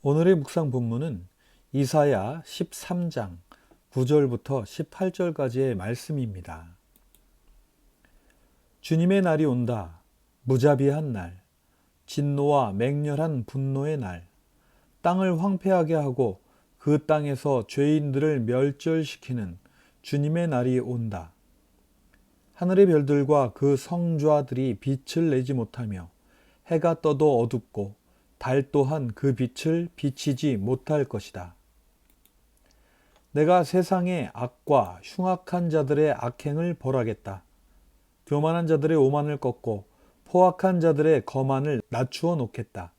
오늘의 묵상 본문은 이사야 13장 9절부터 18절까지의 말씀입니다. 주님의 날이 온다. 무자비한 날. 진노와 맹렬한 분노의 날. 땅을 황폐하게 하고 그 땅에서 죄인들을 멸절시키는 주님의 날이 온다. 하늘의 별들과 그 성좌들이 빛을 내지 못하며 해가 떠도 어둡고 달 또한 그 빛을 비치지 못할 것이다. 내가 세상의 악과 흉악한 자들의 악행을 벌하겠다. 교만한 자들의 오만을 꺾고 포악한 자들의 거만을 낮추어 놓겠다.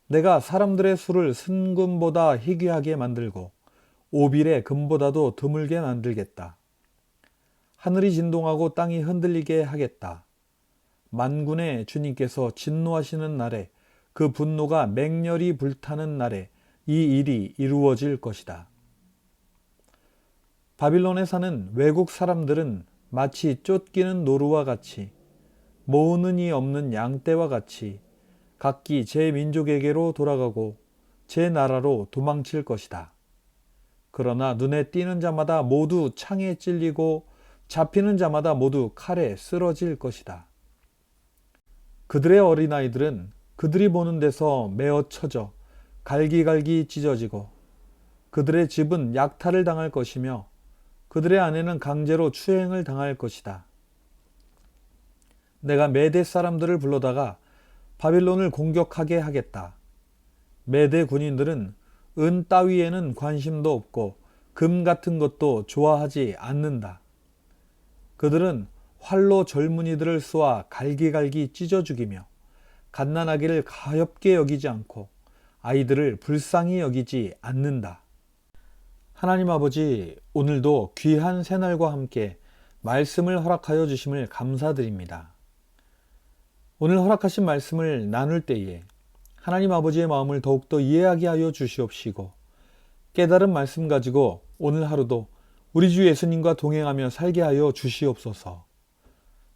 내가 사람들의 수를 순금보다 희귀하게 만들고 오빌의 금보다도 드물게 만들겠다. 하늘이 진동하고 땅이 흔들리게 하겠다. 만군의 주님께서 진노하시는 날에 그 분노가 맹렬히 불타는 날에 이 일이 이루어질 것이다. 바빌론에 사는 외국 사람들은 마치 쫓기는 노루와 같이 모으는 이 없는 양떼와 같이 각기 제 민족에게로 돌아가고 제 나라로 도망칠 것이다. 그러나 눈에 띄는 자마다 모두 창에 찔리고 잡히는 자마다 모두 칼에 쓰러질 것이다. 그들의 어린아이들은 그들이 보는 데서 메어 쳐져 갈기갈기 찢어지고 그들의 집은 약탈을 당할 것이며 그들의 아내는 강제로 추행을 당할 것이다. 내가 메대 사람들을 불러다가 바빌론을 공격하게 하겠다. 메대 군인들은 은 따위에는 관심도 없고 금 같은 것도 좋아하지 않는다. 그들은 활로 젊은이들을 쏘아 갈기갈기 찢어 죽이며 갓난아기를 가엾게 여기지 않고 아이들을 불쌍히 여기지 않는다. 하나님 아버지, 오늘도 귀한 새날과 함께 말씀을 허락하여 주심을 감사드립니다. 오늘 허락하신 말씀을 나눌 때에 하나님 아버지의 마음을 더욱더 이해하게 하여 주시옵시고 깨달은 말씀 가지고 오늘 하루도 우리 주 예수님과 동행하며 살게 하여 주시옵소서.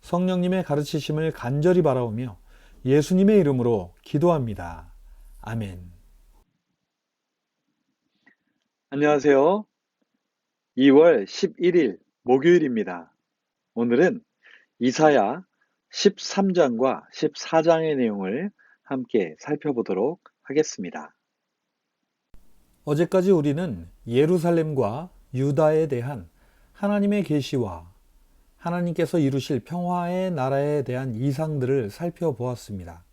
성령님의 가르치심을 간절히 바라오며 예수님의 이름으로 기도합니다. 아멘. 안녕하세요. 2월 11일 목요일입니다. 오늘은 이사야 13장과 14장의 내용을 함께 살펴보도록 하겠습니다. 어제까지 우리는 예루살렘과 유다에 대한 하나님의 계시와 하나님께서 이루실 평화의 나라에 대한 이상들을 살펴보았습니다.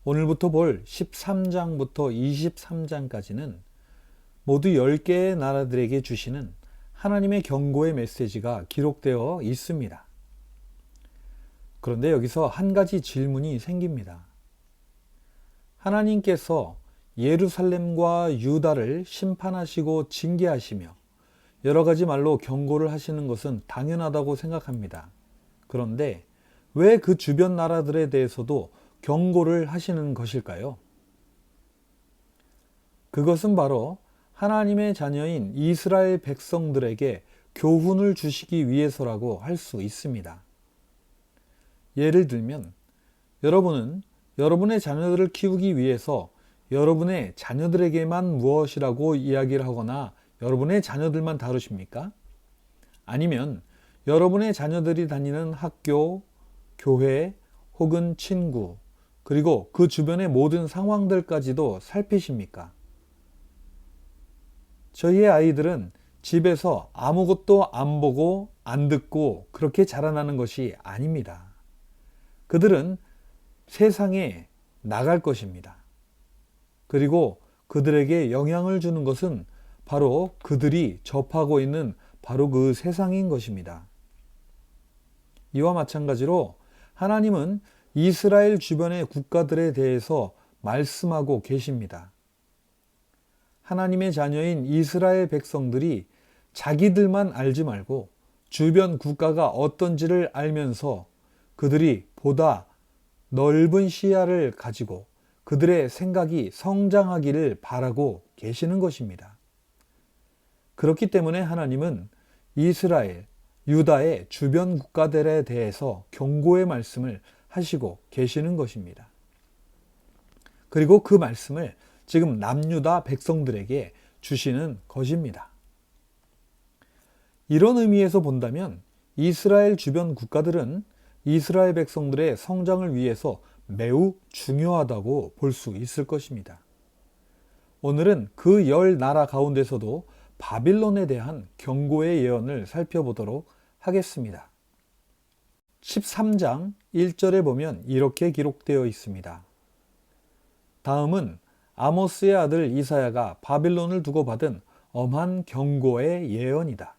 오늘부터 볼 13장부터 23장까지는 모두 10개의 나라들에게 주시는 하나님의 경고의 메시지가 기록되어 있습니다. 그런데 여기서 한 가지 질문이 생깁니다. 하나님께서 예루살렘과 유다를 심판하시고 징계하시며 여러 가지 말로 경고를 하시는 것은 당연하다고 생각합니다. 그런데 왜 그 주변 나라들에 대해서도 경고를 하시는 것일까요? 그것은 바로 하나님의 자녀인 이스라엘 백성들에게 교훈을 주시기 위해서라고 할 수 있습니다. 예를 들면 여러분은 여러분의 자녀들을 키우기 위해서 여러분의 자녀들에게만 무엇이라고 이야기를 하거나 여러분의 자녀들만 다루십니까? 아니면 여러분의 자녀들이 다니는 학교, 교회 혹은 친구, 그리고 그 주변의 모든 상황들까지도 살피십니까? 저희의 아이들은 집에서 아무것도 안 보고 안 듣고 그렇게 자라나는 것이 아닙니다. 그들은 세상에 나갈 것입니다. 그리고 그들에게 영향을 주는 것은 바로 그들이 접하고 있는 바로 그 세상인 것입니다. 이와 마찬가지로 하나님은 이스라엘 주변의 국가들에 대해서 말씀하고 계십니다. 하나님의 자녀인 이스라엘 백성들이 자기들만 알지 말고 주변 국가가 어떤지를 알면서 그들이 보다 넓은 시야를 가지고 그들의 생각이 성장하기를 바라고 계시는 것입니다. 그렇기 때문에 하나님은 이스라엘, 유다의 주변 국가들에 대해서 경고의 말씀을 하시고 계시는 것입니다. 그리고 그 말씀을 지금 남유다 백성들에게 주시는 것입니다. 이런 의미에서 본다면 이스라엘 주변 국가들은 이스라엘 백성들의 성장을 위해서 매우 중요하다고 볼 수 있을 것입니다. 오늘은 그 10나라 가운데서도 바빌론에 대한 경고의 예언을 살펴보도록 하겠습니다. 13장 1절에 보면 이렇게 기록되어 있습니다. 다음은 아모스의 아들 이사야가 바빌론을 두고 받은 엄한 경고의 예언이다.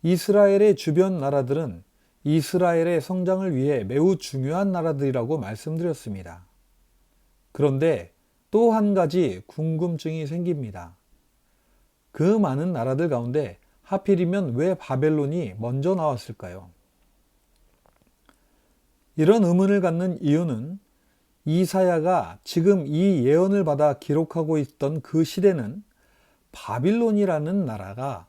이스라엘의 주변 나라들은 이스라엘의 성장을 위해 매우 중요한 나라들이라고 말씀드렸습니다. 그런데 또 한 가지 궁금증이 생깁니다. 그 많은 나라들 가운데 하필이면 왜 바벨론이 먼저 나왔을까요? 이런 의문을 갖는 이유는 이사야가 지금 이 예언을 받아 기록하고 있던 그 시대는 바빌론이라는 나라가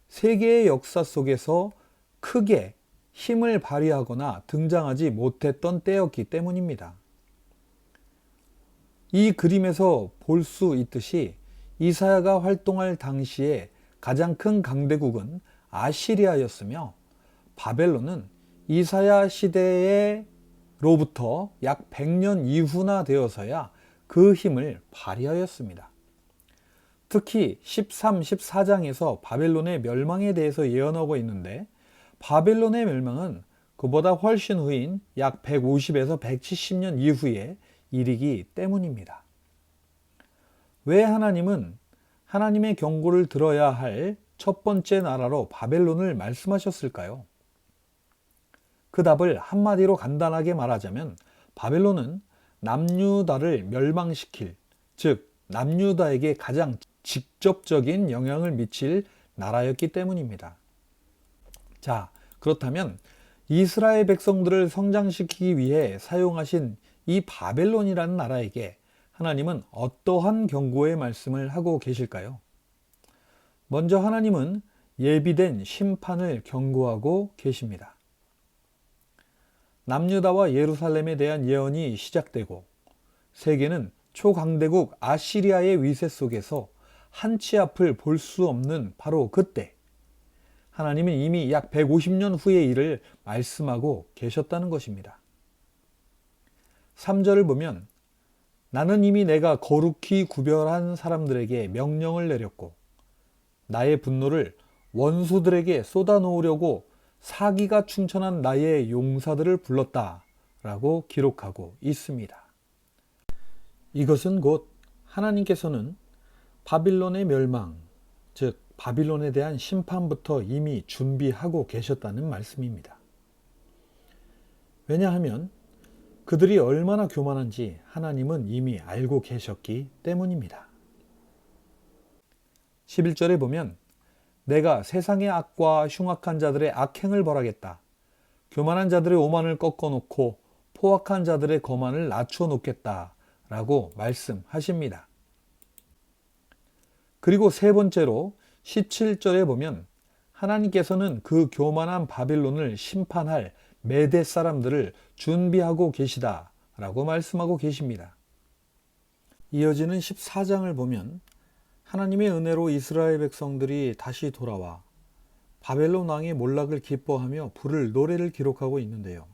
세계의 역사 속에서 크게 힘을 발휘하거나 등장하지 못했던 때였기 때문입니다. 이 그림에서 볼 수 있듯이 이사야가 활동할 당시에 가장 큰 강대국은 아시리아였으며 바벨론은 이사야 시대로부터 약 100년 이후나 되어서야 그 힘을 발휘하였습니다. 특히 13, 14장에서 바벨론의 멸망에 대해서 예언하고 있는데 바벨론의 멸망은 그보다 훨씬 후인 약 150에서 170년 이후에 일이기 때문입니다. 왜 하나님은 하나님의 경고를 들어야 할 첫 번째 나라로 바벨론을 말씀하셨을까요? 그 답을 한마디로 간단하게 말하자면 바벨론은 남유다를 멸망시킬, 즉 남유다에게 가장 직접적인 영향을 미칠 나라였기 때문입니다. 자, 그렇다면 이스라엘 백성들을 성장시키기 위해 사용하신 이 바벨론이라는 나라에게 하나님은 어떠한 경고의 말씀을 하고 계실까요? 먼저 하나님은 예비된 심판을 경고하고 계십니다. 남유다와 예루살렘에 대한 예언이 시작되고 세계는 초강대국 아시리아의 위세 속에서 한치 앞을 볼 수 없는 바로 그때 하나님은 이미 약 150년 후의 일을 말씀하고 계셨다는 것입니다. 3절을 보면 나는 이미 내가 거룩히 구별한 사람들에게 명령을 내렸고 나의 분노를 원수들에게 쏟아놓으려고 사기가 충천한 나의 용사들을 불렀다 라고 기록하고 있습니다. 이것은 곧 하나님께서는 바빌론의 멸망, 즉 바빌론에 대한 심판부터 이미 준비하고 계셨다는 말씀입니다. 왜냐하면 그들이 얼마나 교만한지 하나님은 이미 알고 계셨기 때문입니다. 11절에 보면 내가 세상의 악과 흉악한 자들의 악행을 벌하겠다. 교만한 자들의 오만을 꺾어놓고 포악한 자들의 거만을 낮춰놓겠다 라고 말씀하십니다. 그리고 세 번째로 17절에 보면 하나님께서는 그 교만한 바빌론을 심판할 메대 사람들을 준비하고 계시다 라고 말씀하고 계십니다. 이어지는 14장을 보면 하나님의 은혜로 이스라엘 백성들이 다시 돌아와 바벨론 왕의 몰락을 기뻐하며 부를 노래를 기록하고 있는데요.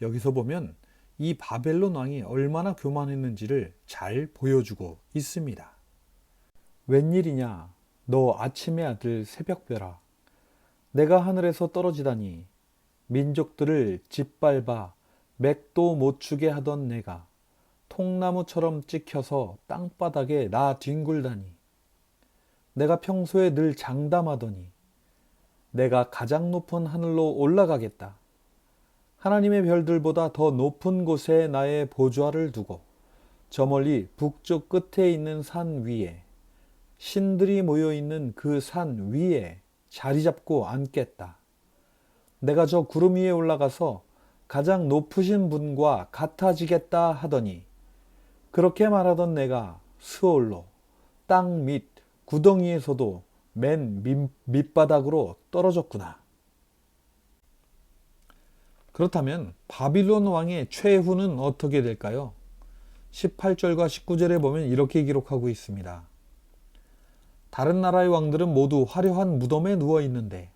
여기서 보면 이 바벨론 왕이 얼마나 교만했는지를 잘 보여주고 있습니다. 웬일이냐 너 아침의 아들 새벽별아 내가 하늘에서 떨어지다니 민족들을 짓밟아 맥도 못 추게 하던 내가 통나무처럼 찍혀서 땅바닥에 나 뒹굴다니 내가 평소에 늘 장담하더니 내가 가장 높은 하늘로 올라가겠다. 하나님의 별들보다 더 높은 곳에 나의 보좌를 두고 저 멀리 북쪽 끝에 있는 산 위에 신들이 모여있는 그 산 위에 자리 잡고 앉겠다. 내가 저 구름 위에 올라가서 가장 높으신 분과 같아지겠다 하더니 그렇게 말하던 내가 스올로 땅 밑 구덩이에서도 맨 밑바닥으로 떨어졌구나. 그렇다면 바빌론 왕의 최후는 어떻게 될까요? 18절과 19절에 보면 이렇게 기록하고 있습니다. 다른 나라의 왕들은 모두 화려한 무덤에 누워 있는데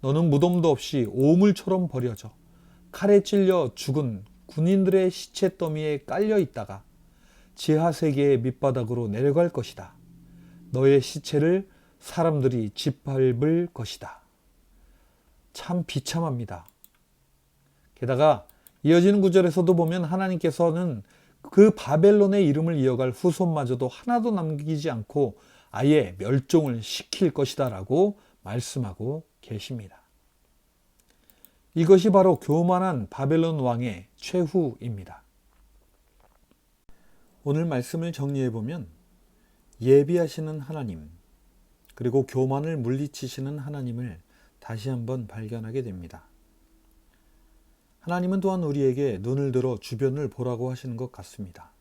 너는 무덤도 없이 오물처럼 버려져 칼에 찔려 죽은 군인들의 시체 더미에 깔려 있다가 지하 세계의 밑바닥으로 내려갈 것이다. 너의 시체를 사람들이 짓밟을 것이다. 참 비참합니다. 게다가 이어지는 구절에서도 보면 하나님께서는 그 바벨론의 이름을 이어갈 후손마저도 하나도 남기지 않고 아예 멸종을 시킬 것이다 라고 말씀하고 계십니다. 이것이 바로 교만한 바벨론 왕의 최후입니다. 오늘 말씀을 정리해보면 예비하시는 하나님, 그리고 교만을 물리치시는 하나님을 다시 한번 발견하게 됩니다. 하나님은 또한 우리에게 눈을 들어 주변을 보라고 하시는 것 같습니다.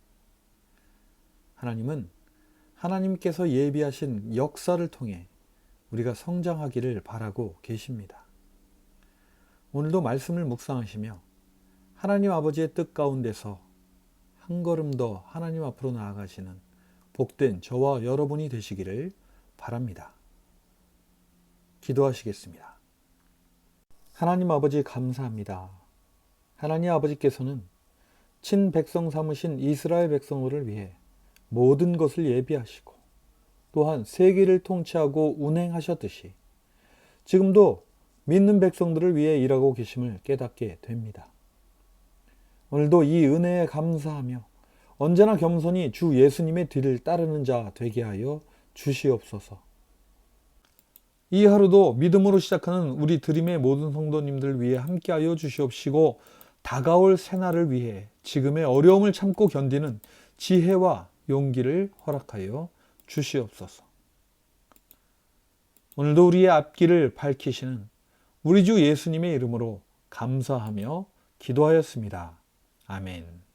하나님은 하나님께서 예비하신 역사를 통해 우리가 성장하기를 바라고 계십니다. 오늘도 말씀을 묵상하시며 하나님 아버지의 뜻 가운데서 한 걸음 더 하나님 앞으로 나아가시는 복된 저와 여러분이 되시기를 바랍니다. 기도하시겠습니다. 하나님 아버지 감사합니다. 하나님 아버지께서는 친백성 삼으신 이스라엘 백성들을 위해 모든 것을 예비하시고 또한 세계를 통치하고 운행하셨듯이 지금도 믿는 백성들을 위해 일하고 계심을 깨닫게 됩니다. 오늘도 이 은혜에 감사하며 언제나 겸손히 주 예수님의 뒤를 따르는 자 되게 하여 주시옵소서. 이 하루도 믿음으로 시작하는 우리 드림의 모든 성도님들 위해 함께하여 주시옵시고 다가올 새날을 위해 지금의 어려움을 참고 견디는 지혜와 용기를 허락하여 주시옵소서. 오늘도 우리의 앞길을 밝히시는 우리 주 예수님의 이름으로 감사하며 기도하였습니다. 아멘.